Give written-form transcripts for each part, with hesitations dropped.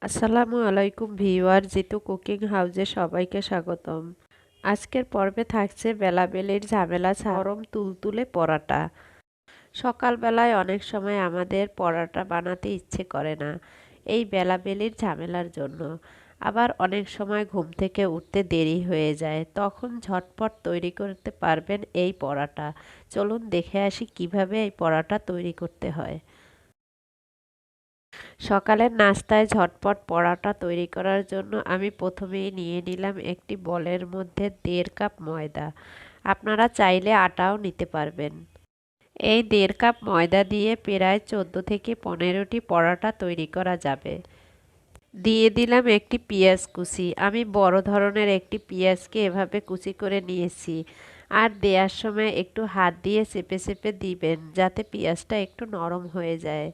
আসসালামু আলাইকুম viewer, Jitu cooking হাউসে সবাইকে স্বাগতম। আজকের পর্বে থাকছে বেলাবেলির ঝামেলা গরম তুলতুলে পরাটা। সকালবেলায় অনেক সময় আমাদের পরাটা বানাতে ইচ্ছে করে না এই বেলাবেলির ঝামেলার জন্য। আবার অনেক সময় ঘুম থেকে উঠতে দেরি হয়ে যায়, তখন ঝটপট তৈরি করতে পারবেন এই পরাটা। চলুন দেখে আসি কিভাবে এই পরাটা তৈরি করতে হয়। সকালের নাস্তায় ঝটপট পরাটা তৈরি করার জন্য আমি প্রথমেই নিয়ে নিলাম একটি বলের মধ্যে 1.5 কাপ ময়দা। আপনারা চাইলে আটাও নিতে পারবেন। এই 1.5 কাপ ময়দা দিয়ে প্রায় 14 থেকে 15টি পরাটা তৈরি করা যাবে। দিয়ে দিলাম একটি পেঁয়াজ কুচি। আমি বড় ধরনের একটি পেঁয়াজকে এভাবে কুচি করে নিয়েছি। আর দেওয়ার সময় একটু হাত দিয়ে চেপে চেপে দিবেন যাতে পেঁয়াজটা একটু নরম হয়ে যায়।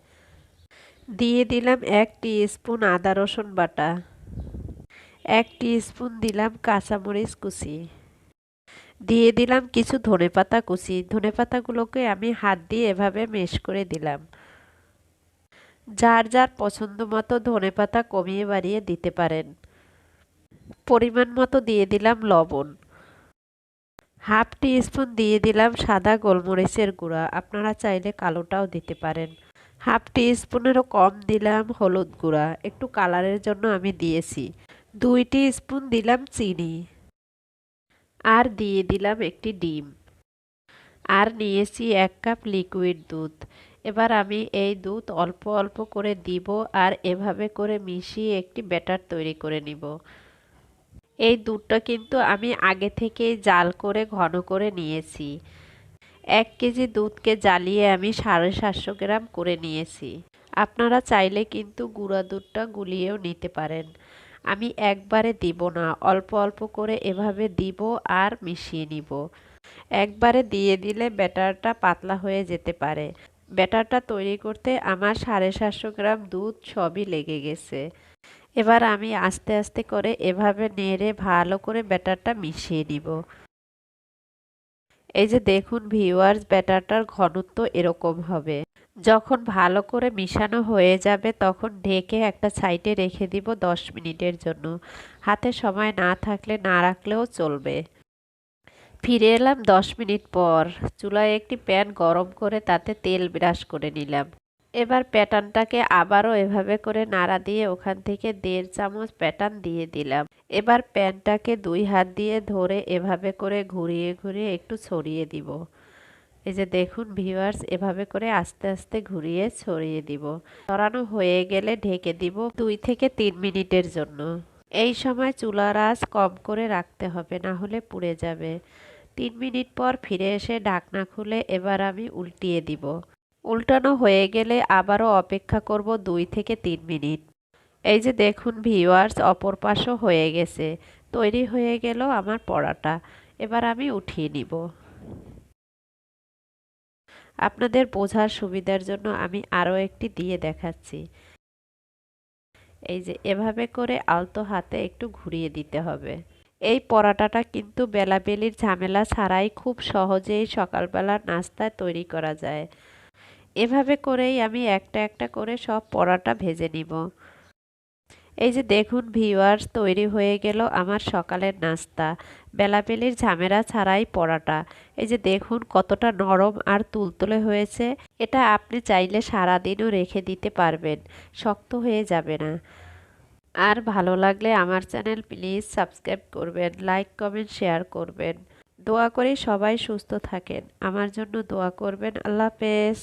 দিয়ে দিলাম 1 টিস্পুন আদা রসুন বাটা। 1 টিস্পুন দিলাম কাঁচামরিচ কুচি। দিয়ে দিলাম কিছু ধনেপাতা কুচি। ধনেপাতাগুলোকে আমি হাত দিয়ে এভাবে মেশ করে দিলাম। যার যার পছন্দ মতো ধনেপাতা কমিয়ে বাড়িয়ে দিতে পারেন। পরিমাণ মতো দিয়ে দিলাম লবণ। হাফ টিস্পুন দিয়ে দিলাম সাদা গোলমরিচের গুঁড়া, আপনারা চাইলে কালোটাও দিতে পারেন। হাফ টিস্পুনেরও কম দিলাম হলুদ গুঁড়া, একটু কালারের জন্য আমি দিয়েছি। 2 টিস্পুন দিলাম চিনি। আর দিয়ে দিলাম একটি ডিম। আর নিয়েছি 1 কাপ লিকুইড দুধ। এবার আমি এই দুধ অল্প অল্প করে দিব আর এভাবে করে মিশিয়ে একটি ব্যাটার তৈরি করে নিব। এই দুধটা কিন্তু আমি আগে থেকেই জাল করে ঘন করে নিয়েছি। 1 কেজি দুধকে জ্বালিয়ে আমি 750 গ্রাম করে নিয়েছি। আপনারা চাইলে কিন্তু গুঁড়া দুধটা গুলিয়েও নিতে পারেন। আমি একবারে দিব না, অল্প অল্প করে এভাবে দিব আর মিশিয়ে নিব। একবারে দিয়ে দিলে ব্যাটারটা পাতলা হয়ে যেতে পারে। ব্যাটারটা তৈরি করতে আমার 750 গ্রাম দুধ সবই লেগে গেছে। এবার আমি আস্তে আস্তে করে এভাবে নেড়ে ভালো করে ব্যাটারটা মিশিয়ে নিব। এই যে দেখুন ভিউয়ার্স, ব্যাটারটার ঘনত্ব এরকম হবে। যখন ভালো করে মিশানো হয়ে যাবে তখন ঢেকে একটা সাইডে রেখে দিব 10 মিনিটের জন্য। হাতে সময় না থাকলে না রাখলেও চলবে। ফিরে এলাম 10 মিনিট পর। চুলায় একটি প্যান গরম করে তাতে তেল ব্রাশ করে নিলাম। এবার প্যাটার্নটাকে আবারও এভাবে করে নাড়া দিয়ে ওখান থেকে 1.5 চামচ প্যাটার্ন দিয়ে দিলাম। এবার প্যানটাকে 2 হাত দিয়ে ধরে এভাবে করে ঘুরিয়ে ঘুরিয়ে একটু ছড়িয়ে দিব। এই যে দেখুন ভিউয়ার্স, এভাবে করে আস্তে আস্তে ঘুরিয়ে ছড়িয়ে দিব। ছড়ানো হয়ে গেলে ঢেকে দিব 2 থেকে 3 মিনিটের জন্য। এই সময় চুলার আঁচ কম করে রাখতে হবে, না হলে পুড়ে যাবে। 3 মিনিট পর ফিরে এসে ঢাকনা খুলে এবার আমি উল্টিয়ে দিব। উল্টানো হয়ে গেলে আবারও অপেক্ষা করব 2 থেকে 3 মিনিট। এই যে দেখুন ভিউয়ার্স, অপর পাশও হয়ে গেছে। তৈরি হয়ে গেল আমার পরাটা। এবার আমি উঠিয়ে নিব। আপনাদের বোঝার সুবিধার জন্য আমি আরও একটি দিয়ে দেখাচ্ছি। এই যে এভাবে করে আলতো হাতে একটু ঘুরিয়ে দিতে হবে। এই পরাটাটা কিন্তু বেলাবেলির ঝামেলা ছাড়াই খুব সহজেই সকালবেলার নাস্তায় তৈরি করা যায়। এভাবে করেই আমি একটা একটা করে সব পরাটা ভেজে নিব। এই যে দেখুন ভিউয়ার্স, তৈরি হয়ে গেল আমার সকালের নাস্তা, বেলাবেলির ঝামেলা ছাড়াই পরাটা। এই যে দেখুন কতটা নরম আর তুলতুলে হয়েছে। এটা আপনি চাইলে সারাদিনও রেখে দিতে পারবেন, শক্ত হয়ে যাবে না। আর ভালো লাগলে আমার চ্যানেল প্লিজ সাবস্ক্রাইব করবেন, লাইক কমেন্ট শেয়ার করবেন। দোয়া করি সবাই সুস্থ থাকেন, আমার জন্য দোয়া করবেন। আল্লাহ হাফেজ।